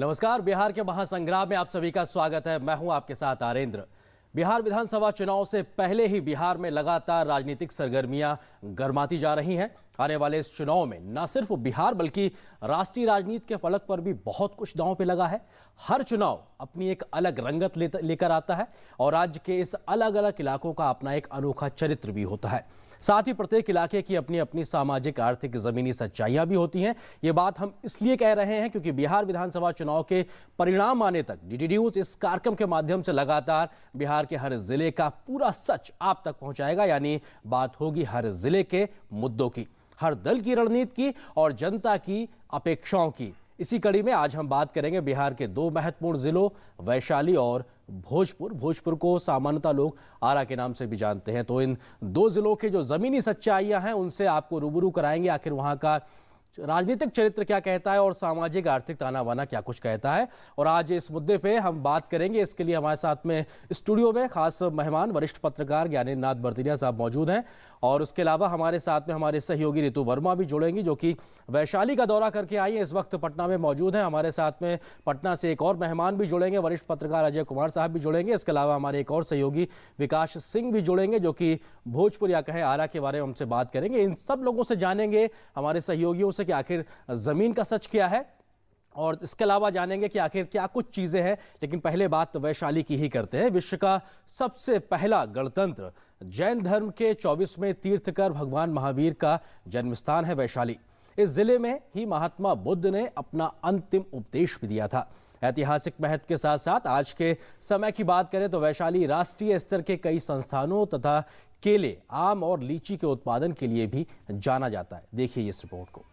नमस्कार। बिहार के महासंग्राम में आप सभी का स्वागत है। मैं हूं आपके साथ आरेंद्र। बिहार विधानसभा चुनाव से पहले ही बिहार में लगातार राजनीतिक सरगर्मियां गर्माती जा रही हैं। आने वाले इस चुनाव में न सिर्फ बिहार बल्कि राष्ट्रीय राजनीति के फलक पर भी बहुत कुछ दांव पे लगा है। हर चुनाव अपनी एक अलग रंगत लेकर आता है और राज्य के इस अलग अलग इलाकों का अपना एक अनोखा चरित्र भी होता है। साथ ही प्रत्येक इलाके की अपनी अपनी सामाजिक, आर्थिक, जमीनी सच्चाइयां भी होती हैं। ये बात हम इसलिए कह रहे हैं क्योंकि बिहार विधानसभा चुनाव के परिणाम आने तक डीडी न्यूज इस कार्यक्रम के माध्यम से लगातार बिहार के हर जिले का पूरा सच आप तक पहुंचाएगा। यानी बात होगी हर जिले के मुद्दों की, हर दल की रणनीति की और जनता की अपेक्षाओं की। इसी कड़ी में आज हम बात करेंगे बिहार के दो महत्वपूर्ण जिलों वैशाली और भोजपुर को सामान्यतः लोग आरा के नाम से भी जानते हैं। तो इन दो जिलों के जो जमीनी सच्चाइयां हैं उनसे आपको रूबरू कराएंगे। आखिर वहां का राजनीतिक चरित्र क्या कहता है और सामाजिक आर्थिक ताना बाना क्या कुछ कहता है। और आज इस मुद्दे पे हम बात करेंगे। इसके लिए हमारे साथ में स्टूडियो में खास मेहमान वरिष्ठ पत्रकार ज्ञानेन्द्र नाथ बर्दिनिया साहब मौजूद हैं और उसके अलावा हमारे साथ में हमारे सहयोगी ऋतु वर्मा भी जुड़ेंगी जो कि वैशाली का दौरा करके आई है, इस वक्त पटना में मौजूद हैं। हमारे साथ में पटना से एक और मेहमान भी जुड़ेंगे, वरिष्ठ पत्रकार अजय कुमार साहब भी जुड़ेंगे। इसके अलावा हमारे एक और सहयोगी विकास सिंह भी जुड़ेंगे जो कि भोजपुर या कहें आरा के बारे में हमसे बात करेंगे। इन सब लोगों से जानेंगे, हमारे सहयोगियों से, कि आखिर जमीन का सच क्या है और इसके अलावा जानेंगे कि आखिर क्या कुछ चीजें हैं। लेकिन पहले बात वैशाली की ही करते हैं। विश्व का सबसे पहला गणतंत्र जैन धर्म के 24वें तीर्थकर भगवान महावीर का जन्म स्थान है वैशाली। इस जिले में ही महात्मा बुद्ध ने अपना अंतिम उपदेश भी दिया था। ऐतिहासिक महत्व के साथ साथ आज के समय की बात करें तो वैशाली राष्ट्रीय स्तर के कई संस्थानों तथा केले, आम और लीची के उत्पादन के लिए भी जाना जाता है। देखिए इस रिपोर्ट को।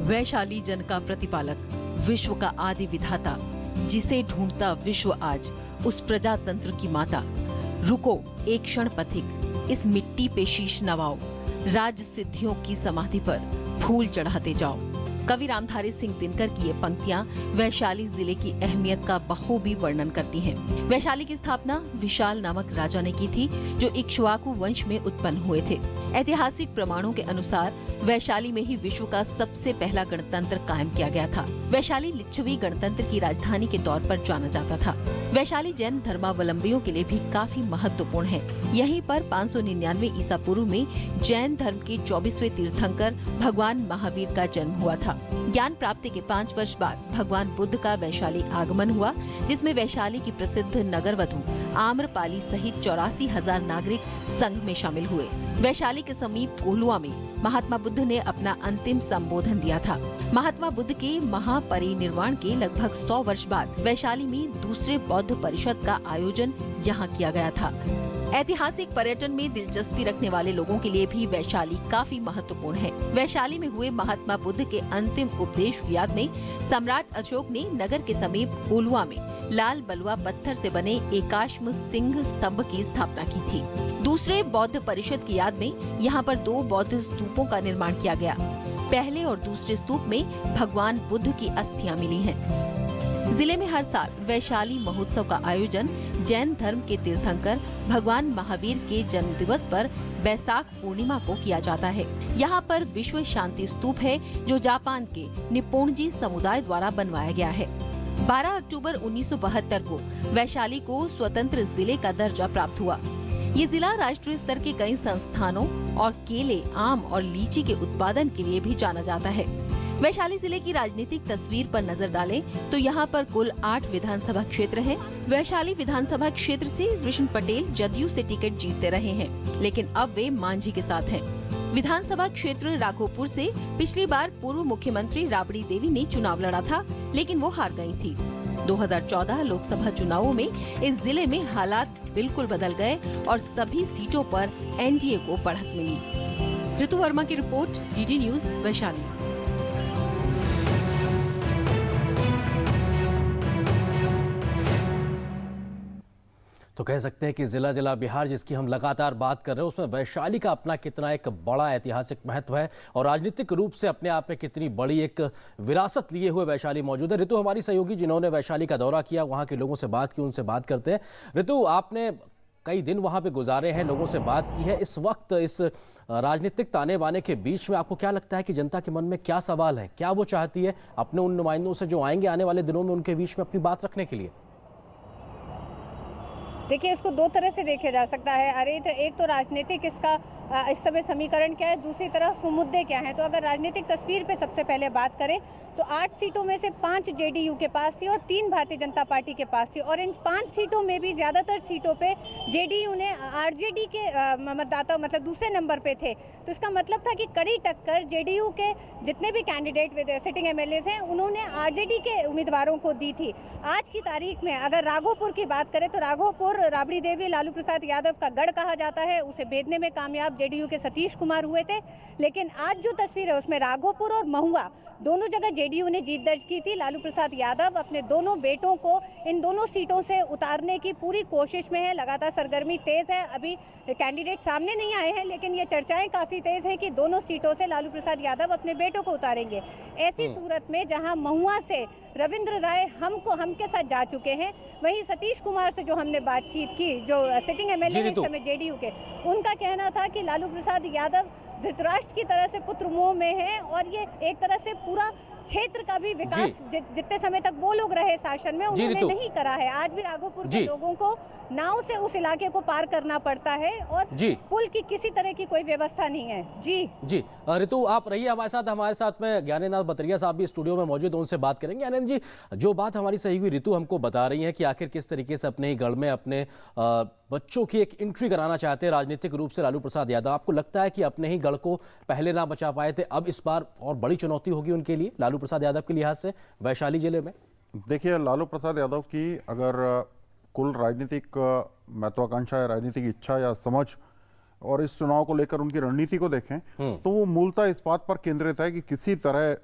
वैशाली जन का प्रतिपालक, विश्व का आदि विधाता, जिसे ढूंढता विश्व आज, उस प्रजातंत्र की माता। रुको एक क्षण पथिक, इस मिट्टी पे शीश नवाओ, राज सिद्धियों की समाधि पर फूल चढ़ाते जाओ। कवि रामधारी सिंह दिनकर की ये पंक्तियां वैशाली जिले की अहमियत का बखूबी वर्णन करती हैं। वैशाली की स्थापना विशाल नामक राजा ने की थी जो इक्ष्वाकु वंश में उत्पन्न हुए थे। ऐतिहासिक प्रमाणों के अनुसार वैशाली में ही विश्व का सबसे पहला गणतंत्र कायम किया गया था। वैशाली लिच्छवी गणतंत्र की राजधानी के तौर पर जाना जाता था। वैशाली जैन धर्मावलंबियों के लिए भी काफी महत्वपूर्ण है। यहीं पर 599 ईसा पूर्व में जैन धर्म के 24वें तीर्थंकर भगवान महावीर का जन्म हुआ था। ज्ञान प्राप्ति के 5 वर्ष बाद भगवान बुद्ध का वैशाली आगमन हुआ, जिसमें वैशाली की प्रसिद्ध नगरवधु आम्रपाली सहित 84,000 नागरिक संघ में शामिल हुए। वैशाली के समीप कोल्हुआ में महात्मा बुद्ध ने अपना अंतिम संबोधन दिया था। महात्मा बुद्ध के महापरिनिर्वाण के लगभग 100 वर्ष बाद वैशाली में दूसरे बौद्ध परिषद का आयोजन यहाँ किया गया था। ऐतिहासिक पर्यटन में दिलचस्पी रखने वाले लोगों के लिए भी वैशाली काफी महत्वपूर्ण है। वैशाली में हुए महात्मा बुद्ध के अंतिम उपदेश की याद में सम्राट अशोक ने नगर के समीप कोल्हुआ में लाल बलुआ पत्थर से बने एकाश्म सिंह स्तंभ की स्थापना की थी। दूसरे बौद्ध परिषद की याद में यहाँ पर 2 बौद्ध स्तूपों का निर्माण किया गया। पहले और दूसरे स्तूप में भगवान बुद्ध की अस्थियां मिली हैं। जिले में हर साल वैशाली महोत्सव का आयोजन जैन धर्म के तीर्थंकर भगवान महावीर के जन्म दिवस पर बैसाख पूर्णिमा को किया जाता है। यहाँ पर विश्व शांति स्तूप है जो जापान के निप्पोंजी समुदाय द्वारा बनवाया गया है। 12 अक्टूबर 1972 को वैशाली को स्वतंत्र जिले का दर्जा प्राप्त हुआ। ये जिला राष्ट्रीय स्तर के कई संस्थानों और केले, आम और लीची के उत्पादन के लिए भी जाना जाता है। वैशाली जिले की राजनीतिक तस्वीर पर नजर डालें तो यहाँ पर कुल 8 विधानसभा क्षेत्र हैं। वैशाली विधानसभा क्षेत्र से कृष्ण पटेल जदयू से टिकट जीतते रहे हैं, लेकिन अब वे मांझी के साथ हैं। विधानसभा क्षेत्र राघोपुर से पिछली बार पूर्व मुख्यमंत्री राबड़ी देवी ने चुनाव लड़ा था, लेकिन वो हार गई थी। 2014 लोकसभा चुनावों में इस जिले में हालात बिल्कुल बदल गए और सभी सीटों पर एनडीए को बढ़त मिली। ऋतु वर्मा की रिपोर्ट, डीडी न्यूज वैशाली। तो कह सकते हैं कि जिला जिला बिहार जिसकी हम लगातार बात कर रहे हैं उसमें वैशाली का अपना कितना एक बड़ा ऐतिहासिक महत्व है और राजनीतिक रूप से अपने आप में कितनी बड़ी एक विरासत लिए हुए वैशाली मौजूद है। ऋतु हमारी सहयोगी जिन्होंने वैशाली का दौरा किया, वहाँ के लोगों से बात की, उनसे बात करते हैं। ऋतु, आपने कई दिन वहाँ पे गुजारे हैं, लोगों से बात की है। इस वक्त इस राजनीतिक ताने बाने के बीच में आपको क्या लगता है कि जनता के मन में क्या सवाल है, क्या वो चाहती है अपने उन नुमाइंदों से जो आएंगे आने वाले दिनों में उनके बीच में अपनी बात रखने के लिए? देखिए, इसको दो तरह से देखा जा सकता है अरे, एक तो राजनीतिक इसका इस समय समीकरण क्या है, दूसरी तरफ मुद्दे क्या हैं। तो अगर राजनीतिक तस्वीर पे सबसे पहले बात करें तो 8 सीटों में से 5 जेडीयू के पास थी और 3 भारतीय जनता पार्टी के पास थी और इन 5 सीटों में भी ज़्यादातर सीटों पे जेडीयू ने आरजेडी के मतदाता मतलब दूसरे नंबर पे थे। तो इसका मतलब था कि कड़ी टक्कर जेडीयू के जितने भी कैंडिडेट सिटिंग एमएलएज हैं उन्होंने आरजेडी के उम्मीदवारों को दी थी। आज की तारीख में अगर राघोपुर की बात करें तो राघोपुर राबड़ी देवी लालू प्रसाद यादव का गढ़ कहा जाता है, उसे भेदने में कामयाब जेडीयू के सतीश कुमार हुए थे। लेकिन आज जो तस्वीर है उसमें राघोपुर और महुआ दोनों जगह जेडीयू ने जीत दर्ज की थी। लालू प्रसाद यादव अपने दोनों बेटों को इन दोनों सीटों से उतारने की पूरी कोशिश में है, लगातार सरगर्मी तेज है। अभी कैंडिडेट सामने नहीं आए हैं लेकिन ये चर्चाएं काफ़ी तेज है कि दोनों सीटों से लालू प्रसाद यादव अपने बेटों को उतारेंगे। ऐसी सूरत में जहां महुआ से रविंद्र राय हम के साथ जा चुके हैं, वहीं सतीश कुमार से जो हमने बातचीत की, जो सिटिंग एमएलए हैं इस समय जेडीयू के, उनका कहना था कि लालू प्रसाद यादव धृतराष्ट्र की तरह से पुत्र मोह में है और ये एक तरह से पूरा क्षेत्र का भी विकास जितने समय तक वो लोग रहे शासन में उन्होंने नहीं करा है। आज भी राघोपुर के लोगों को नाव से उस इलाके को पार करना पड़ता है और पुल की किसी तरह की कोई व्यवस्था नहीं है। जी ऋतु, आप रहिए हमारे साथ में ज्ञानेंद्र बतरिया साहब भी स्टूडियो में मौजूद, उनसे बात करेंगे। ज्ञानेंद्र जी, जो बात हमारी सहयोगी ऋतु हमको बता रही है कि आखिर किस तरीके से अपने ही गढ़ में अपने बच्चों की एक एंट्री कराना चाहते हैं राजनीतिक रूप से लालू प्रसाद यादव, आपको लगता है कि अपने ही गढ़ को पहले ना बचा पाए थे, अब इस बार और बड़ी चुनौती होगी उनके लिए लालू प्रसाद यादव के लिहाज से वैशाली जिले में? देखिए, लालू प्रसाद यादव की अगर कुल राजनीतिक महत्वाकांक्षा या राजनीतिक इच्छा या समझ और इस चुनाव को लेकर उनकी रणनीति को देखें तो वो मूलतः इस बात पर केंद्रित है कि किसी तरह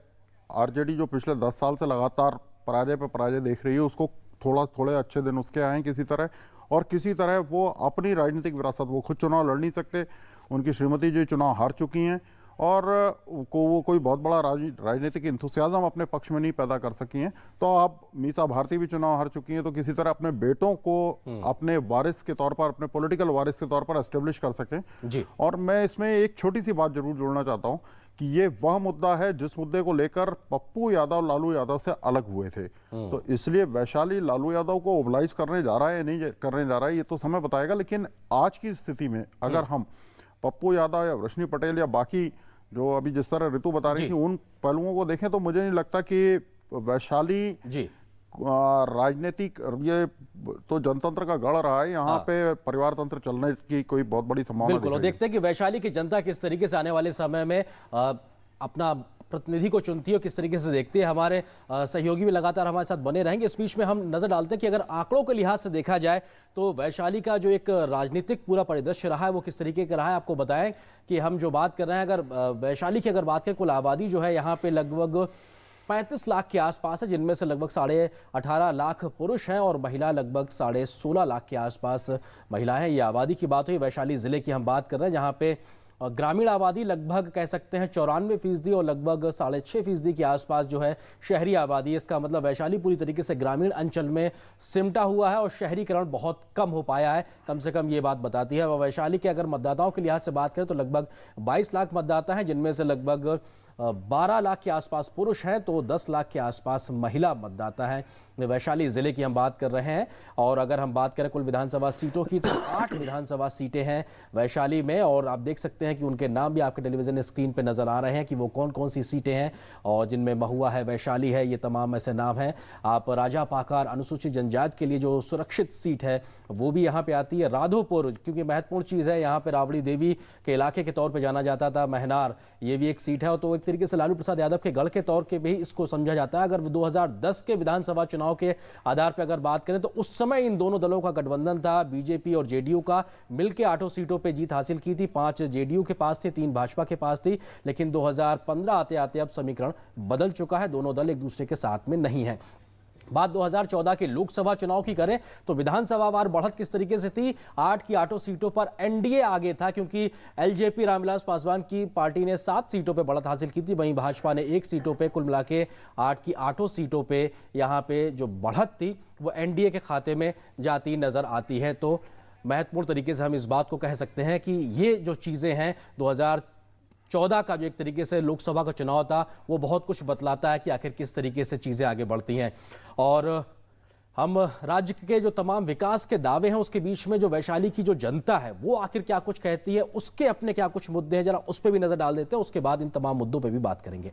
आरजेडी जो पिछले 10 साल से लगातार पराजय पर पराजय देख रही है उसको थोड़े अच्छे दिन उसके आए किसी तरह, और किसी तरह वो अपनी राजनीतिक विरासत, वो खुद चुनाव लड़ नहीं सकते, उनकी श्रीमती जी चुनाव हार चुकी हैं और वो कोई बहुत बड़ा राजनीतिक इंथुसियाज्म अपने पक्ष में नहीं पैदा कर सकी हैं। तो अब मीसा भारती भी चुनाव हार चुकी हैं, तो किसी तरह अपने बेटों को अपने वारिस के तौर पर, अपने पॉलिटिकल वारिस के तौर पर एस्टेब्लिश कर सकें। और मैं इसमें एक छोटी सी बात जरूर जोड़ना चाहता हूं कि ये वह मुद्दा है जिस मुद्दे को लेकर पप्पू यादव लालू यादव से अलग हुए थे। तो इसलिए वैशाली लालू यादव को ओबलाइज करने जा रहा है या नहीं करने जा रहा है ये तो समय बताएगा। लेकिन आज की स्थिति में अगर हम पप्पू यादव या रश्मि पटेल या बाकी जो अभी जिस तरह ऋतु बता रही थी उन पहलुओं को देखें तो मुझे नहीं लगता कि वैशाली राजनीतिक, ये तो जनतंत्र का गढ़ रहा है, यहाँ पे परिवार तंत्र चलने की कोई बहुत बड़ी संभावना बिल्कुल। और देखते हैं कि वैशाली की जनता किस तरीके से आने वाले समय में अपना प्रतिनिधि को चुनती है, किस तरीके से देखती है। हमारे सहयोगी भी लगातार हमारे साथ बने रहेंगे। इस बीच में हम नजर डालते हैं कि अगर आंकड़ों के लिहाज से देखा जाए तो वैशाली का जो एक राजनीतिक पूरा परिदृश्य रहा है वो किस तरीके का रहा है, आपको बताएं कि हम जो बात कर रहे हैं, अगर वैशाली की अगर बात करें, कुल आबादी जो है यहाँ पे लगभग 35 लाख के आसपास है, जिनमें से लगभग 18.5 लाख पुरुष हैं और महिला लगभग 16.5 लाख के आसपास महिलाएं हैं। ये आबादी की बात हुई। वैशाली जिले की हम बात कर रहे हैं जहाँ पे ग्रामीण आबादी लगभग कह सकते हैं 94% और लगभग 6.5% के आसपास जो है शहरी आबादी। इसका मतलब वैशाली पूरी तरीके से ग्रामीण अंचल में सिमटा हुआ है और शहरीकरण बहुत कम हो पाया है, कम से कम ये बात बताती है। वैशाली के अगर मतदाताओं के लिहाज से बात करें तो लगभग 22 लाख मतदाता हैं, जिनमें से लगभग 12 लाख के आसपास पुरुष हैं तो 10 लाख के आसपास महिला मतदाता हैं। वैशाली जिले की हम बात कर रहे हैं। और अगर हम बात करें कुल विधानसभा सीटों की तो 8 विधानसभा सीटें हैं वैशाली में और आप देख सकते हैं कि उनके नाम भी आपके टेलीविजन स्क्रीन पे नजर आ रहे हैं कि वो कौन कौन सी सीटें हैं, और जिनमें महुआ है, वैशाली है, ये तमाम ऐसे नाम हैं। आप राजा पाकार अनुसूचित जनजाति के लिए जो सुरक्षित सीट है वो भी यहाँ पे आती है। राधोपुर, क्योंकि महत्वपूर्ण चीज़ है, यहाँ पे राबड़ी देवी के इलाके के तौर पर जाना जाता था, महनार, ये भी एक सीट है। तो एक तरीके से लालू प्रसाद यादव के गढ़ के तौर के भी इसको समझा जाता है। अगर 2010 के विधानसभा चुनाव के आधार पर अगर बात करें तो उस समय इन दोनों दलों का गठबंधन था, बीजेपी और जेडीयू का, मिलकर 8 सीटों पे जीत हासिल की थी। 5 जेडीयू के पास थी, 3 भाजपा के पास थी। लेकिन 2015 आते आते अब समीकरण बदल चुका है, दोनों दल एक दूसरे के साथ में नहीं है। बात 2014 के लोकसभा चुनाव की करें तो विधानसभा वार बढ़त किस तरीके से थी। 8 की 8 सीटों पर एनडीए आगे था, क्योंकि एलजेपी रामविलास पासवान की पार्टी ने 7 सीटों पर बढ़त हासिल की थी, वहीं भाजपा ने 1 सीटों पे, कुल मिला के 8 की 8 सीटों पे यहां पे जो बढ़त थी वो एनडीए के खाते में जाती नजर आती है। तो महत्वपूर्ण तरीके से हम इस बात को कह सकते हैं कि ये जो चीजें हैं 2014 का जो एक तरीके से लोकसभा का चुनाव था वो बहुत कुछ बतलाता है कि आखिर किस तरीके से चीजें आगे बढ़ती हैं। और हम राज्य के जो तमाम विकास के दावे हैं उसके बीच में जो वैशाली की जो जनता है वो आखिर क्या कुछ कहती है, उसके अपने क्या कुछ मुद्दे हैं, जरा उस पर भी नजर डाल देते हैं, उसके बाद इन तमाम मुद्दों पर भी बात करेंगे।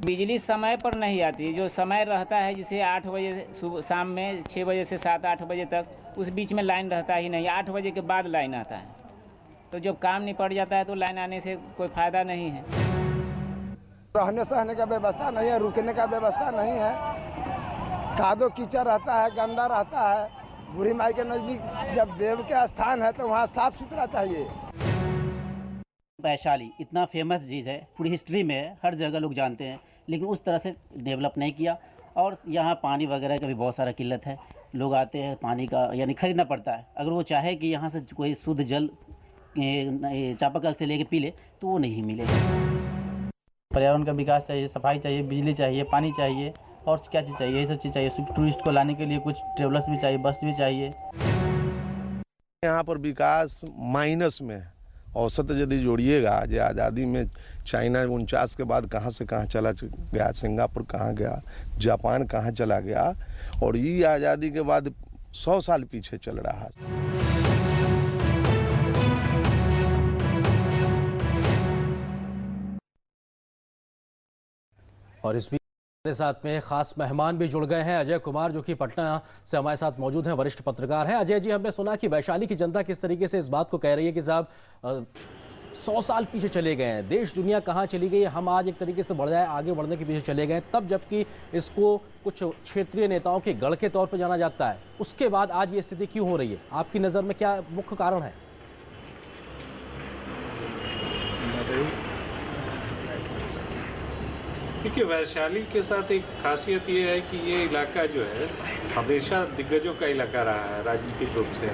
बिजली समय पर नहीं आती, जो समय रहता है जैसे 8 बजे सुबह शाम में 6 बजे से 7-8 बजे तक, उस बीच में लाइन रहता ही नहीं। 8 बजे के बाद लाइन आता है, तो जब काम निपट जाता है तो लाइन आने से कोई फायदा नहीं है। रहने सहने का व्यवस्था नहीं है, रुकने का व्यवस्था नहीं है, कादो कीचड़ रहता है, गंदा रहता है। बूढ़ी माई के नज़दीक जब देव के स्थान है तो वहाँ साफ सुथरा चाहिए। वैशाली इतना फेमस चीज़ है, पूरी हिस्ट्री में है, हर जगह लोग जानते हैं, लेकिन उस तरह से डेवलप नहीं किया। और यहाँ पानी वगैरह का भी बहुत सारा किल्लत है, लोग आते हैं पानी का यानी खरीदना पड़ता है। अगर वो चाहे कि यहाँ से कोई शुद्ध जल चापाकल से लेके पी ले तो वो नहीं मिलेगा। पर्यावरण का विकास चाहिए, सफाई चाहिए, बिजली चाहिए, पानी चाहिए, और क्या चीज़ चाहिए, ये सब चीज़ चाहिए। टूरिस्ट को लाने के लिए कुछ ट्रेवलर्स भी चाहिए, बस भी चाहिए। यहाँ पर विकास माइनस में है। औसत यदि जोड़िएगा, जो आज़ादी में चाइना 49 के बाद कहाँ से कहाँ चला गया, सिंगापुर कहाँ गया, जापान कहाँ चला गया, और ये आज़ादी के बाद 100 साल पीछे चल रहा है। और इस बीच हमारे साथ में खास मेहमान भी जुड़ गए हैं, अजय कुमार, जो कि पटना से हमारे साथ मौजूद हैं, वरिष्ठ पत्रकार हैं। अजय जी, हमने सुना कि वैशाली की जनता किस तरीके से इस बात को कह रही है कि साहब 100 साल पीछे चले गए हैं, देश दुनिया कहाँ चली गई, हम आज एक तरीके से बढ़ जाए, आगे बढ़ने के पीछे चले गए, तब जबकि इसको कुछ क्षेत्रीय नेताओं के गढ़ के तौर पर जाना जाता है, उसके बाद आज ये स्थिति क्यों हो रही है? आपकी नज़र में क्या मुख्य कारण है? देखिए, वैशाली के साथ एक खासियत ये है कि ये इलाका जो है हमेशा दिग्गजों का इलाका रहा है राजनीतिक रूप से।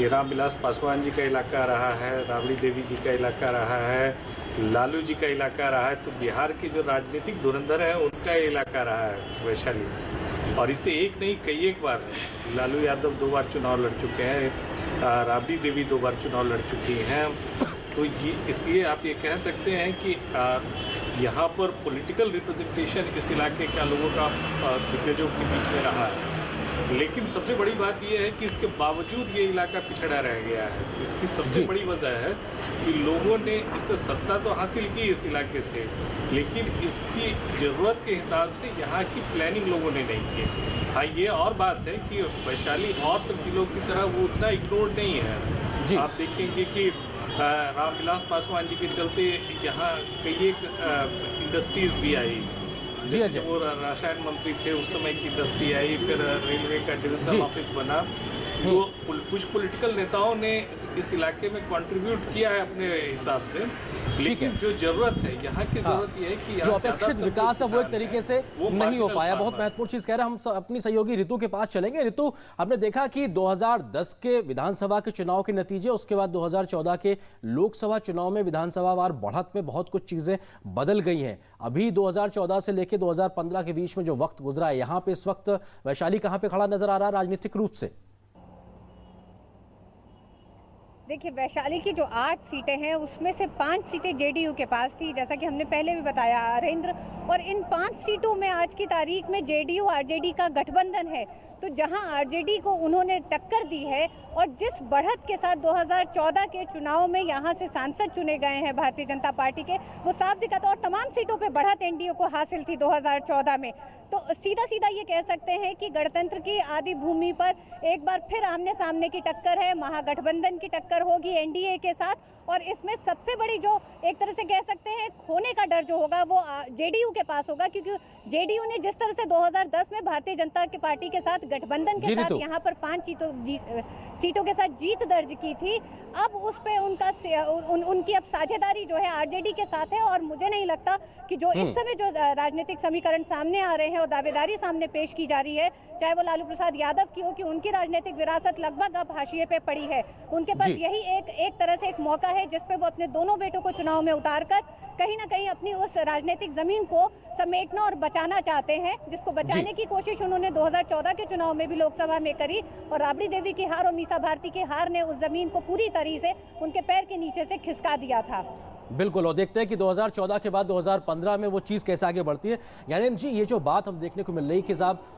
ये रामविलास पासवान जी का इलाका रहा है, राबड़ी देवी जी का इलाका रहा है, लालू जी का इलाका रहा है। तो बिहार की जो राजनीतिक धुरंधर है उनका इलाका रहा है वैशाली। और इससे एक नहीं कई एक बार लालू यादव 2 बार चुनाव लड़ चुके हैं, राबड़ी देवी 2 बार चुनाव लड़ चुकी हैं। तो ये इसलिए आप ये कह सकते हैं कि यहाँ पर पॉलिटिकल रिप्रेजेंटेशन इस इलाके का लोगों का दिग्गजों के बीच में रहा है। लेकिन सबसे बड़ी बात यह है कि इसके बावजूद ये इलाका पिछड़ा रह गया है। इसकी सबसे बड़ी वजह है कि लोगों ने इससे सत्ता तो हासिल की इस इलाके से, लेकिन इसकी ज़रूरत के हिसाब से यहाँ की प्लानिंग लोगों ने नहीं की। हाँ, ये और बात है कि वैशाली और सब जिलों की तरह वो उतना इग्नोर्ड नहीं है। आप देखेंगे कि रामविलास पासवान जी के चलते यहाँ कई एक इंडस्ट्रीज भी आई। जैसे वो रसायन मंत्री थे उस समय की इंडस्ट्री आई, फिर रेलवे का डिविजनल ऑफिस बना। तो कुछ पॉलिटिकल नेताओं ने इस इलाके में कंट्रीब्यूट किया है अपने हिसाब से, लेकिन जो जरूरत है यहाँ की जरूरत ये है कि जो अपेक्षित विकास है वो एक तरीके से नहीं हो पाया। बहुत महत्वपूर्ण चीज कह रहे हैं। हम अपनी सहयोगी ऋतु के पास चलेंगे। ऋतु, हमने देखा कि 2010 के विधानसभा के चुनाव के नतीजे, उसके बाद 2014 के लोकसभा चुनाव में विधानसभा वार बढ़त में बहुत कुछ चीजें बदल गई हैं। अभी 2014 से लेकर 2015 के बीच में जो वक्त गुजरा है, यहाँ पे इस वक्त वैशाली कहाँ पे खड़ा नजर आ रहा है राजनीतिक रूप से? देखिए, वैशाली की जो 8 सीटें हैं उसमें से 5 सीटें जेडीयू के पास थी, जैसा कि हमने पहले भी बताया अरेंद्र। और इन 5 सीटों में आज की तारीख में जेडीयू आरजेडी का गठबंधन है। तो जहां आरजेडी को उन्होंने टक्कर दी है और जिस बढ़त के साथ 2014 के चुनाव में यहां से सांसद चुने गए हैं भारतीय जनता पार्टी के, वो साफ दिखाता। और तमाम सीटों पे बढ़त एनडीए को हासिल थी 2014 में। तो सीधा सीधा ये कह सकते हैं कि गणतंत्र की आदि भूमि पर एक बार फिर आमने सामने की टक्कर है, महागठबंधन की टक्कर टक्कर होगी एनडीए के साथ, और इसमें सबसे बड़ी जो एक तरह से कह सकते हैं खोने का डर जो होगा वो जेडीयू के पास होगा, क्योंकि जेडीयू ने जिस तरह से 2010 में भारतीय जनता पार्टी के साथ गठबंधन के साथ यहाँ पर 5 सीटों के साथ जीत दर्ज की थी, अब उस पे उनकी अब साझेदारी जो है आरजेडी के साथ है। और मुझे नहीं लगता कि जो इस समय जो राजनीतिक समीकरण सामने आ रहे हैं और दावेदारी सामने पेश की जा रही है, चाहे वो लालू प्रसाद यादव की हो, कि उनकी राजनीतिक विरासत लगभग अब हाशिए पे पड़ी है। उनके पास यही एक तरह से एक मौका है जिस पे वो अपने दोनों बेटों को चुनाव में उतारकर कहीं ना कहीं अपनी उस राजनीतिक जमीन को समेटना और बचाना चाहते हैं, जिसको बचाने की कोशिश उन्होंने 2014 के चुनाव में भी लोकसभा में करी, और राबड़ी देवी की हार और मीसा भारती की हार ने उस जमीन को पूरी तरह से उनके पैर के नीचे से खिसका दिया था। बिल्कुल, और देखते हैं कि 2014 के बाद 2015 में वो चीज़ कैसे आगे बढ़ती है। ज्ञानेंद्र जी, ये जो बात हम देखने को मिल रही कि साहब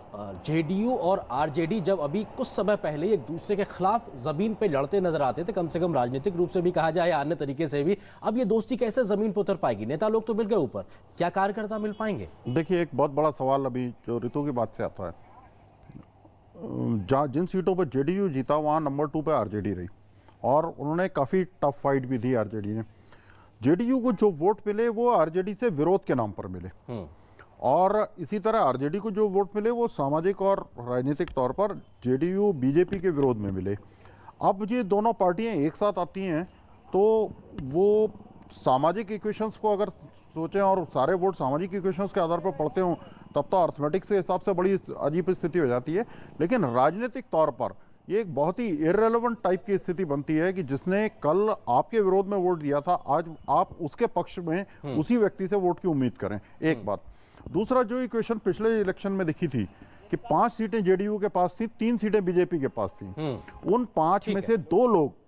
जेडीयू और आरजेडी जब अभी कुछ समय पहले एक दूसरे के खिलाफ जमीन पे लड़ते नजर आते थे, कम से कम राजनीतिक रूप से भी कहा जाए या अन्य तरीके से भी, अब ये दोस्ती कैसे जमीन पर उतर पाएगी? नेता लोग तो मिल गए ऊपर, क्या कार्यकर्ता मिल पाएंगे? देखिए, एक बहुत बड़ा सवाल अभी जो ऋतु की बात से आता है, जिन सीटों पर जेडीयू जीता वहाँ नंबर 2 पे आरजेडी रही, और उन्होंने काफ़ी टफ फाइट भी दी आरजेडी ने। जेडीयू को जो वोट मिले वो आरजेडी से विरोध के नाम पर मिले, और इसी तरह आरजेडी को जो वोट मिले वो सामाजिक और राजनीतिक तौर पर जेडीयू बीजेपी के विरोध में मिले। अब ये दोनों पार्टियां एक साथ आती हैं तो वो सामाजिक इक्वेशंस को अगर सोचें और सारे वोट सामाजिक इक्वेशंस के आधार पर पड़ते हों, तब तो अर्थमेटिक्स के हिसाब से बड़ी अजीब स्थिति हो जाती है। लेकिन राजनीतिक तौर पर ये एक बहुत ही इररेलेवेंट टाइप की स्थिति बनती है कि जिसने कल आपके विरोध में वोट दिया था, आज आप उसके पक्ष में उसी व्यक्ति से वोट की उम्मीद करें। एक बात। दूसरा, जो इक्वेशन पिछले इलेक्शन में दिखी थी कि 5 सीटें जेडीयू के पास थी, 3 सीटें बीजेपी के पास थी, उन 5 में से 2 लोग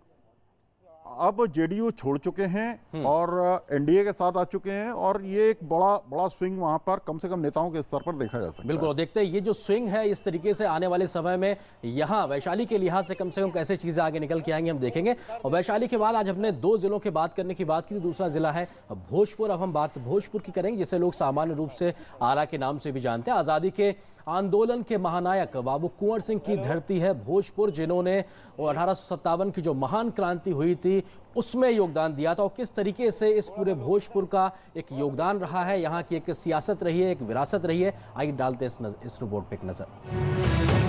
अब जेडीयू छोड़ चुके हैं और एनडीए के साथ आ चुके हैं, और ये एक बड़ा स्विंग वहां पर कम से कम नेताओं के स्तर पर देखा जा सकता है। बिल्कुल, देखते हैं ये जो स्विंग है इस तरीके से आने वाले समय में यहाँ वैशाली के लिहाज से कम कैसे चीजें आगे निकल के आएंगी हम देखेंगे। और वैशाली के बाद आज हमने 2 जिलों की बात करने की बात की, दूसरा जिला है भोजपुर। अब हम बात भोजपुर की करेंगे, जिसे लोग सामान्य रूप से आरा के नाम से भी जानते हैं। आज़ादी के आंदोलन के महानायक बाबू कुंवर सिंह की धरती है भोजपुर, जिन्होंने 1857 की जो महान क्रांति हुई थी उसमें योगदान दिया था। और किस तरीके से इस पूरे भोजपुर का एक योगदान रहा है, यहाँ की एक सियासत रही है, एक विरासत रही है, आइए डालते इस रिपोर्ट पे एक नजर।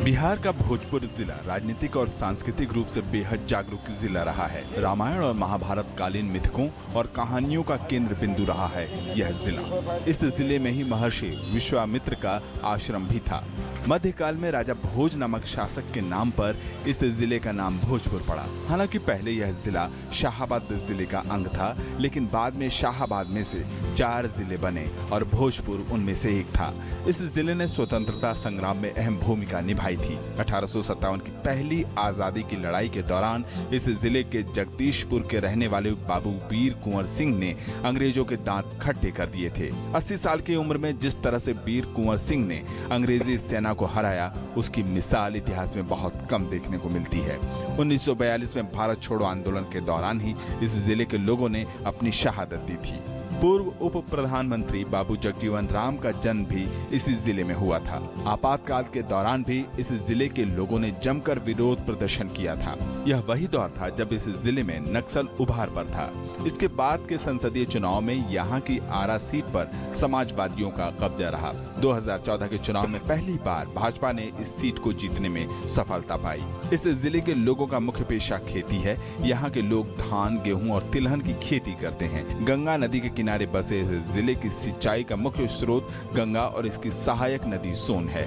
बिहार का भोजपुर जिला राजनीतिक और सांस्कृतिक रूप से बेहद जागरूक जिला रहा है। रामायण और महाभारत कालीन मिथकों और कहानियों का केंद्र बिंदु रहा है यह जिला। इस जिले में ही महर्षि विश्वामित्र का आश्रम भी था। मध्यकाल में राजा भोज नामक शासक के नाम पर इस जिले का नाम भोजपुर पड़ा। हालांकि पहले यह जिला शाहाबाद जिले का अंग था, लेकिन बाद में शाहाबाद में से 4 जिले बने और भोजपुर उनमें से एक था। इस जिले ने स्वतंत्रता संग्राम में अहम भूमिका निभाई थी। 1857 की पहली आजादी की लड़ाई के दौरान इस जिले के जगदीशपुर के रहने वाले बाबू वीर कुंवर सिंह ने अंग्रेजों के दांत खट्टे कर दिए थे। 80 साल की उम्र में जिस तरह से वीर कुंवर सिंह ने अंग्रेजी सेना को हराया, उसकी मिसाल इतिहास में बहुत कम देखने को मिलती है। 1942 में भारत छोड़ो आंदोलन के दौरान ही इस जिले के लोगों ने अपनी शहादत दी थी। पूर्व उप प्रधानमंत्री बाबू जगजीवन राम का जन्म भी इसी जिले में हुआ था। आपातकाल के दौरान भी इस जिले के लोगों ने जमकर विरोध प्रदर्शन किया था। यह वही दौर था जब इस जिले में नक्सल उभार पर था। इसके बाद के संसदीय चुनाव में यहाँ की आरा सीट पर समाजवादियों का कब्जा रहा। 2014 के चुनाव में पहली बार भाजपा ने इस सीट को जीतने में सफलता पाई। इस जिले के लोगों का मुख्य पेशा खेती है। यहाँ के लोग धान, गेहूं और तिलहन की खेती करते हैं। गंगा नदी के किनारे बसे इस जिले की सिंचाई का मुख्य स्रोत गंगा और इसकी सहायक नदी सोन है।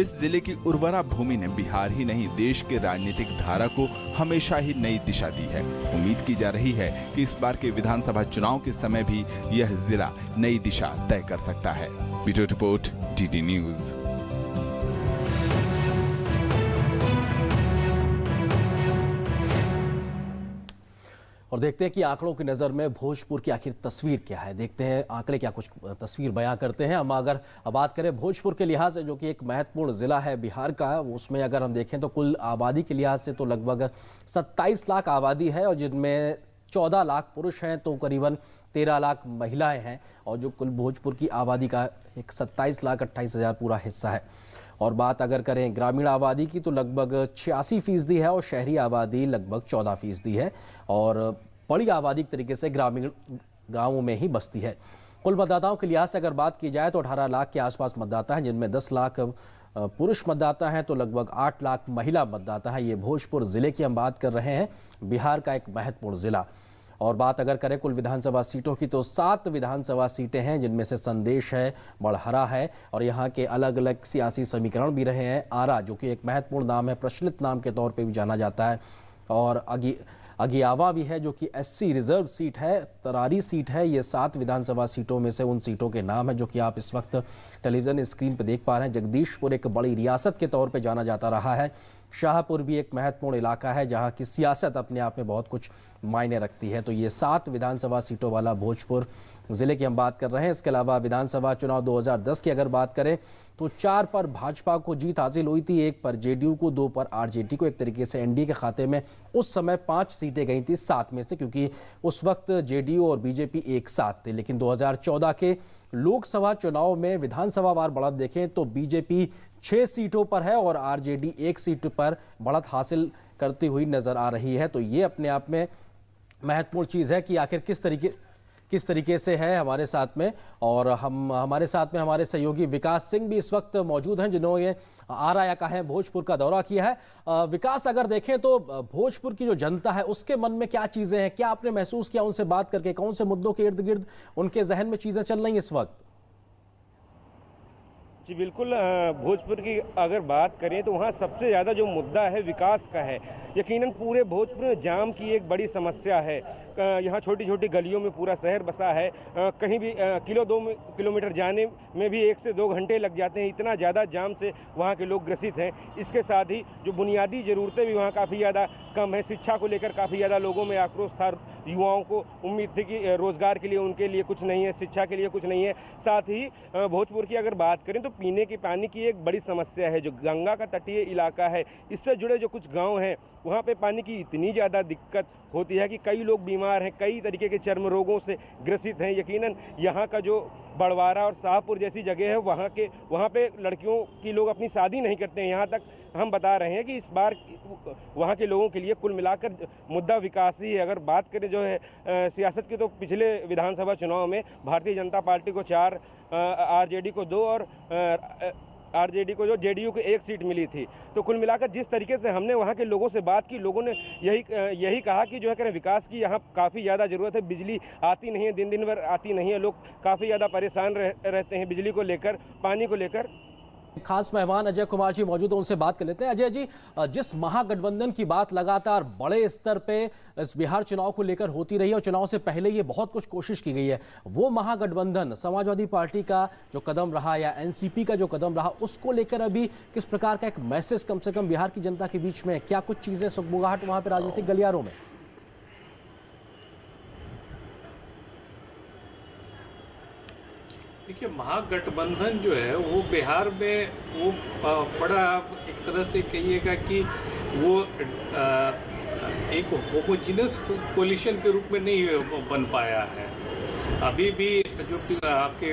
इस जिले की उर्वरा भूमि ने बिहार ही नहीं देश के राजनीतिक धारा को हमेशा ही नई दिशा दी है। उम्मीद की जा रही है कि इस बार के विधानसभा चुनाव के समय भी यह जिला नई दिशा तय कर सकता है। Bureau report, DD news. और देखते हैं कि आंकड़ों की नज़र में भोजपुर की आखिर तस्वीर क्या है। देखते हैं आंकड़े क्या कुछ तस्वीर बयां करते हैं। हम अगर बात करें भोजपुर के लिहाज से, जो कि एक महत्वपूर्ण ज़िला है बिहार का, उसमें अगर हम देखें तो कुल आबादी के लिहाज से तो लगभग 27 लाख आबादी है, और जिनमें 14 लाख पुरुष हैं तो करीबन 13 लाख महिलाएँ हैं, और जो कुल भोजपुर की आबादी का एक 27 लाख 28 हज़ार पूरा हिस्सा है। और बात अगर करें ग्रामीण आबादी की तो लगभग 86% है और शहरी आबादी लगभग 14% है और बड़ी आबादी एक तरीके से ग्रामीण गाँवों में ही बसती है। कुल मतदाताओं के लिहाज से अगर बात की जाए तो 18 लाख के आसपास मतदाता हैं, जिनमें 10 लाख पुरुष मतदाता हैं तो लगभग 8 लाख महिला मतदाता हैं। ये भोजपुर जिले की हम बात कर रहे हैं, बिहार का एक महत्वपूर्ण जिला। और बात अगर करें कुल विधानसभा सीटों की तो 7 विधानसभा सीटें हैं, जिनमें से संदेश है, बड़हरा है और यहाँ के अलग अलग सियासी समीकरण भी रहे हैं। आरा जो कि एक महत्वपूर्ण नाम है, प्रचलित नाम के तौर पर भी जाना जाता है, और अगियावा भी है जो कि SC रिजर्व सीट है, तरारी सीट है। ये 7 विधानसभा सीटों में से उन सीटों के नाम हैं जो कि आप इस वक्त टेलीविजन स्क्रीन पर देख पा रहे हैं। जगदीशपुर एक बड़ी रियासत के तौर पे जाना जाता रहा है। शाहपुर भी एक महत्वपूर्ण इलाका है जहां की सियासत अपने आप में बहुत कुछ मायने रखती है। तो ये 7 विधानसभा सीटों वाला भोजपुर जिले की हम बात कर रहे हैं। इसके अलावा विधानसभा चुनाव 2010 की अगर बात करें तो 4 पर भाजपा को जीत हासिल हुई थी, 1 पर JDU को, 2 पर RJD को। एक तरीके से NDA के खाते में उस समय 5 सीटें गई थी 7 में से, क्योंकि उस वक्त JDU और BJP एक साथ थे। लेकिन 2014 के लोकसभा चुनाव में विधानसभा वार बढ़त देखें तो BJP 6 सीटों पर है और RJD 1 सीट पर बढ़त हासिल करती हुई नजर आ रही है। तो ये अपने आप में महत्वपूर्ण चीज़ है कि आखिर किस तरीके से है हमारे साथ में। और हमारे साथ में हमारे सहयोगी विकास सिंह भी इस वक्त मौजूद हैं, जिन्होंने आरा का है भोजपुर का दौरा किया है। विकास, अगर देखें तो भोजपुर की जो जनता है उसके मन में क्या चीज़ें हैं, क्या आपने महसूस किया उनसे बात करके, कौन से मुद्दों के इर्द गिर्द उनके जहन में चीज़ें चल रही हैं इस वक्त? जी बिल्कुल, भोजपुर की अगर बात करें तो वहाँ सबसे ज़्यादा जो मुद्दा है विकास का है। यकीनन पूरे भोजपुर में जाम की एक बड़ी समस्या है। यहाँ छोटी छोटी गलियों में पूरा शहर बसा है। कहीं भी 2 किलोमीटर जाने में भी 1 से 2 घंटे लग जाते हैं। इतना ज़्यादा जाम से वहाँ के लोग ग्रसित हैं। इसके साथ ही जो बुनियादी ज़रूरतें भी वहाँ काफ़ी ज़्यादा कम है। शिक्षा को लेकर काफ़ी ज़्यादा लोगों में आक्रोश था। युवाओं को उम्मीद थी कि रोज़गार के लिए उनके लिए कुछ नहीं है, शिक्षा के लिए कुछ नहीं है। साथ ही भोजपुर की अगर बात करें तो पीने के पानी की एक बड़ी समस्या है। जो गंगा का तटीय इलाका है, इससे जुड़े जो कुछ गांव हैं वहाँ पे पानी की इतनी ज़्यादा दिक्कत होती है कि कई लोग बीमार हैं, कई तरीके के चर्म रोगों से ग्रसित हैं। यकीनन यहाँ का जो बड़वारा और शाहपुर जैसी जगह है वहाँ पे लड़कियों की लोग अपनी शादी नहीं करते हैं। यहाँ तक हम बता रहे हैं कि इस बार वहाँ के लोगों के लिए कुल मिलाकर मुद्दा विकास ही है। अगर बात करें जो है सियासत की, तो पिछले विधानसभा चुनाव में भारतीय जनता पार्टी को 4, RJD को 2 और RJD को जो JDU को 1 सीट मिली थी। तो कुल मिलाकर जिस तरीके से हमने वहाँ के लोगों से बात की, लोगों ने यही कहा कि जो है करें विकास की यहाँ काफ़ी ज़्यादा ज़रूरत है। बिजली आती नहीं है, दिन भर आती नहीं है। लोग काफ़ी ज़्यादा परेशान रहते हैं बिजली को लेकर, पानी को लेकर। खास मेहमान अजय कुमार जी मौजूद हैं, उनसे बात कर लेते हैं। अजय जी, जिस महागठबंधन की बात लगातार बड़े स्तर पे इस बिहार चुनाव को लेकर होती रही और चुनाव से पहले ये बहुत कुछ कोशिश की गई है, वो महागठबंधन समाजवादी पार्टी का जो कदम रहा या NCP का जो कदम रहा, उसको लेकर अभी किस प्रकार का एक मैसेज कम से कम बिहार की जनता के बीच में, क्या कुछ चीजें सुगबुगाहट वहां पर राजनीतिक गलियारों में? देखिए, महागठबंधन जो है वो बिहार में वो बड़ा एक तरह से कहिएगा कि वो एक होमोजिनस कोलिशन के रूप में नहीं बन पाया है। अभी भी जो आपके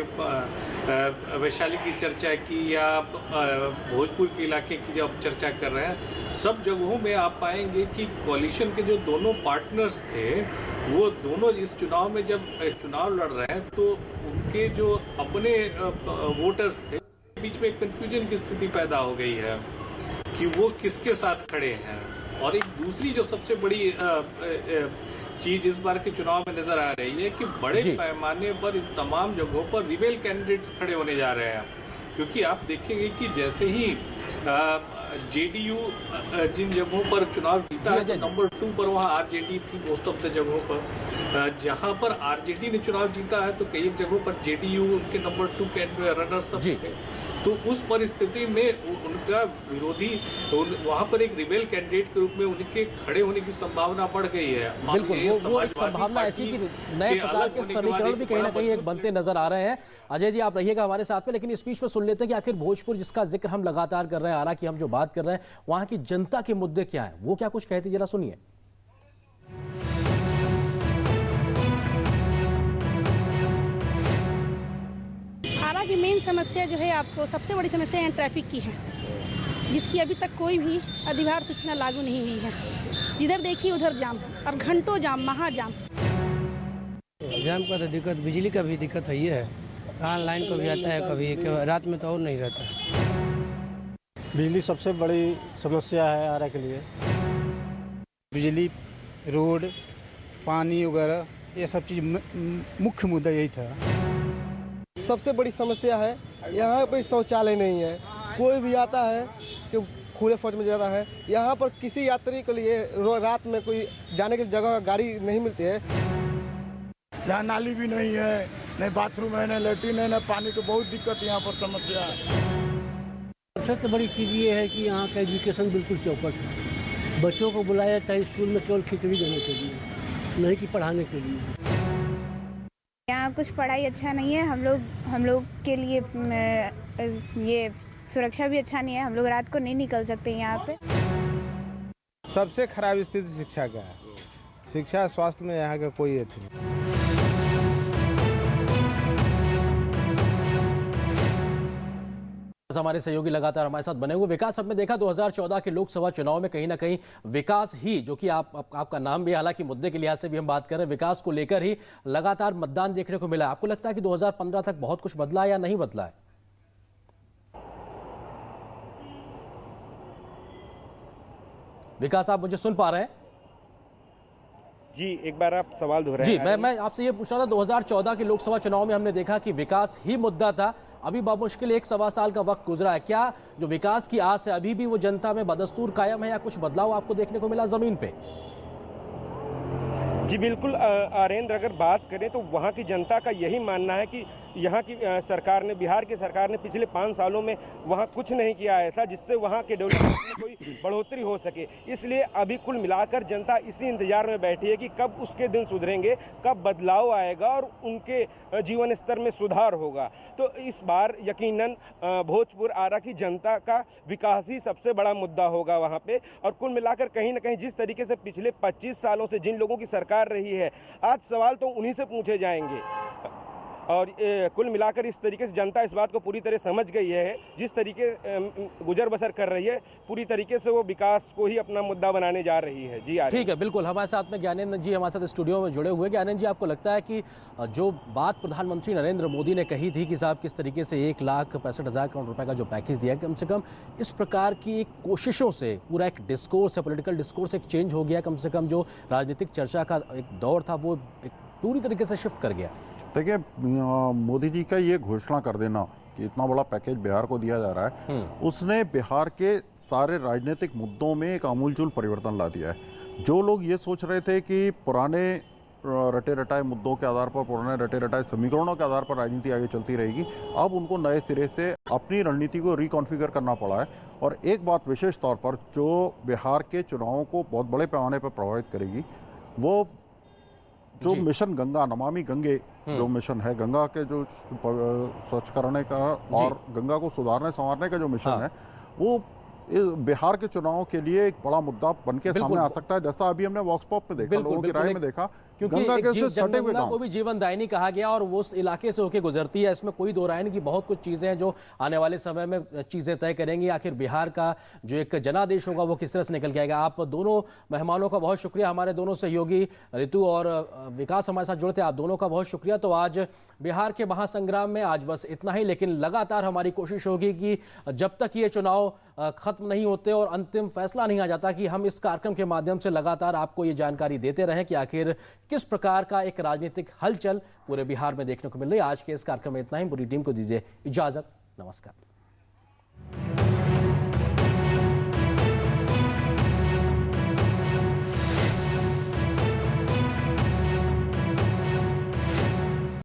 वैशाली की चर्चा की या भोजपुर के इलाके की जब चर्चा कर रहे हैं, सब जगहों में आप पाएंगे कि कोलिशन के जो दोनों पार्टनर्स थे वो दोनों इस चुनाव में जब चुनाव लड़ रहे हैं तो उनके जो अपने वोटर्स थे बीच में एक कन्फ्यूजन की स्थिति पैदा हो गई है कि वो किसके साथ खड़े हैं। और एक दूसरी जो सबसे बड़ी चीज इस बार के चुनाव में नजर आ रही है कि बड़े पैमाने पर इन तमाम जगहों पर रिबेल कैंडिडेट्स खड़े होने जा रहे हैं। क्योंकि आप देखेंगे कि जैसे ही JDU जिन जगहों पर चुनाव जीता है तो नंबर 2 पर वहाँ RJD थी मोस्ट ऑफ द जगहों पर। जहाँ पर RJD ने चुनाव जीता है तो कई जगहों पर JDU उनके नंबर 2 के रनर्स अप थे। तो उस परिस्थिति में उनका विरोधी वहाँ पर एक रिबेल कैंडिडेट के रूप में उनके खड़े होने की संभावना बढ़ गई है। बिल्कुल, वो एक संभावना ऐसी कि नए प्रकार के समीकरण भी कहीं ना कहीं एक बनते नजर आ रहे हैं। अजय जी, आप रहिएगा हमारे साथ में, लेकिन इस बीच में सुन लेते हैं कि आखिर भोजपुर जिसका जिक्र हम लगातार कर रहे हैं, आरा की हम जो बात कर रहे हैं, वहाँ की जनता के मुद्दे क्या है, वो क्या कुछ कहती, जरा सुनिए। आरा की मेन समस्या जो है, आपको सबसे बड़ी समस्या यहाँ ट्रैफिक की है। जिसकी अभी तक कोई भी अधिभार सूचना लागू नहीं हुई है। जिधर देखिए उधर जाम और घंटों जाम, महाजाम। जाम का तो दिक्कत, बिजली का भी दिक्कत है, ये है ऑनलाइन को भी आता है, कभी रात में तो और नहीं रहता है। बिजली सबसे बड़ी समस्या है आरा के लिए। बिजली, रोड, पानी वगैरह ये सब चीज़ मुख्य मुद्दा यही था। सबसे बड़ी समस्या है यहाँ पे शौचालय नहीं है। कोई भी आता है कि खुले शौच में जाता है। यहाँ पर किसी यात्री के लिए रात में कोई जाने की जगह गाड़ी नहीं मिलती है। यहाँ नाली भी नहीं है, नहीं बाथरूम है, नहीं लेट्रिन है, नहीं पानी की बहुत दिक्कत यहाँ पर समस्या है। सबसे बड़ी चीज़ ये है कि यहाँ का एजुकेशन बिल्कुल चौपट है। बच्चों को बुलाया जाता है स्कूल में केवल खिचड़ी देने के लिए, नहीं कि पढ़ाने के लिए। यहाँ कुछ पढ़ाई अच्छा नहीं है। हम लोग के लिए ये सुरक्षा भी अच्छा नहीं है। हम लोग रात को नहीं निकल सकते यहाँ पे। सबसे खराब स्थिति शिक्षा का है। शिक्षा स्वास्थ्य में यहाँ का कोई नहीं। हमारे सहयोगी लगातार हमारे साथ बने हुए। विकास, हमने देखा 2014 के लोकसभा चुनाव में कहीं ना कहीं विकास ही, जो कि आपका नाम भी, हालांकि मुद्दे के लिहाज से भी हम बात कर रहे हैं, विकास को लेकर ही लगातार मतदान देखने को मिला। आपको लगता है कि 2015 तक बहुत कुछ बदला या नहीं बदला है? विकास, आप मुझे सुन पा रहे हैं? जी, एक बार आप सवाल दोहराएं। जी, मैं आपसे ये पूछ रहा था, 2014 के लोकसभा चुनाव में हमने देखा कि विकास ही मुद्दा था। अभी बामुश्किल 1-1.25 साल का वक्त गुजरा है। क्या जो विकास की आस है अभी भी वो जनता में बदस्तूर कायम है या कुछ बदलाव आपको देखने को मिला जमीन पे? जी बिल्कुल आरेंद्र, अगर बात करें तो वहाँ की जनता का यही मानना है कि यहाँ की सरकार ने, बिहार की सरकार ने पिछले 5 सालों में वहाँ कुछ नहीं किया ऐसा जिससे वहाँ के डेवलपमेंट में कोई बढ़ोतरी हो सके। इसलिए अभी कुल मिलाकर जनता इसी इंतजार में बैठी है कि कब उसके दिन सुधरेंगे, कब बदलाव आएगा और उनके जीवन स्तर में सुधार होगा। तो इस बार यकीनन भोजपुर आरा की जनता का विकास ही सबसे बड़ा मुद्दा होगा वहाँ पे। और कुल मिलाकर कहीं ना कहीं जिस तरीके से पिछले 25 सालों से जिन लोगों की सरकार रही है, आज सवाल तो उन्हीं से पूछे जाएंगे। और कुल मिलाकर इस तरीके से जनता इस बात को पूरी तरह समझ गई है। जिस तरीके गुजर बसर कर रही है, पूरी तरीके से वो विकास को ही अपना मुद्दा बनाने जा रही है। जी ठीक है, बिल्कुल। हमारे साथ में ज्ञानेंद्र जी हमारे साथ स्टूडियो में जुड़े हुए। ज्ञानेंद्र जी, आपको लगता है कि जो बात प्रधानमंत्री नरेंद्र मोदी ने कही थी कि साहब किस तरीके से 1,65,000 करोड़ रुपए का जो पैकेज दिया, कम से कम इस प्रकार की कोशिशों से पूरा एक डिस्कोर्स है, पॉलिटिकल डिस्कोर्स एक चेंज हो गया, कम से कम जो राजनीतिक चर्चा का एक दौर था वो एक पूरी तरीके से शिफ्ट कर गया? देखिए, मोदी जी का ये घोषणा कर देना कि इतना बड़ा पैकेज बिहार को दिया जा रहा है, उसने बिहार के सारे राजनीतिक मुद्दों में एक आमूलचूल परिवर्तन ला दिया है। जो लोग ये सोच रहे थे कि पुराने रटे रटाए मुद्दों के आधार पर, पुराने रटे रटाए समीकरणों के आधार पर राजनीति आगे चलती रहेगी, अब उनको नए सिरे से अपनी रणनीति को रिकॉन्फ़िगर करना पड़ा है। और एक बात विशेष तौर पर जो बिहार के चुनावों को बहुत बड़े पैमाने पर प्रभावित करेगी, वो जो मिशन गंगा, नमामि गंगे जो मिशन है, गंगा के जो स्वच्छ करने का और गंगा को सुधारने संवारने का जो मिशन है, वो बिहार के चुनावों के लिए एक बड़ा मुद्दा बन के सामने आ सकता है। जैसा अभी हमने वॉक्स पॉप में देखा, लोगों की राय में देखा, क्योंकि गंगा को भी जीवन दायिनी कहा गया और वो उस इलाके से होकर गुजरती है। इसमें कोई दो राय नहीं कि बहुत कुछ चीज़ें हैं जो आने वाले समय में चीज़ें तय करेंगी आखिर बिहार का जो एक जनादेश होगा वो किस तरह से निकल के आएगा। आप दोनों मेहमानों का बहुत शुक्रिया, हमारे दोनों सहयोगी ऋतु और विकास हमारे साथ जुड़ते, आप दोनों का बहुत शुक्रिया। तो आज बिहार के महासंग्राम में आज बस इतना ही, लेकिन लगातार हमारी कोशिश होगी कि जब तक ये चुनाव खत्म नहीं होते और अंतिम फैसला नहीं आ जाता कि हम इस कार्यक्रम के माध्यम से लगातार आपको ये जानकारी देते रहें कि आखिर किस प्रकार का एक राजनीतिक हलचल पूरे बिहार में देखने को मिल रही है। आज के इस कार्यक्रम में इतना ही। पूरी टीम को दीजिए इजाजत। नमस्कार।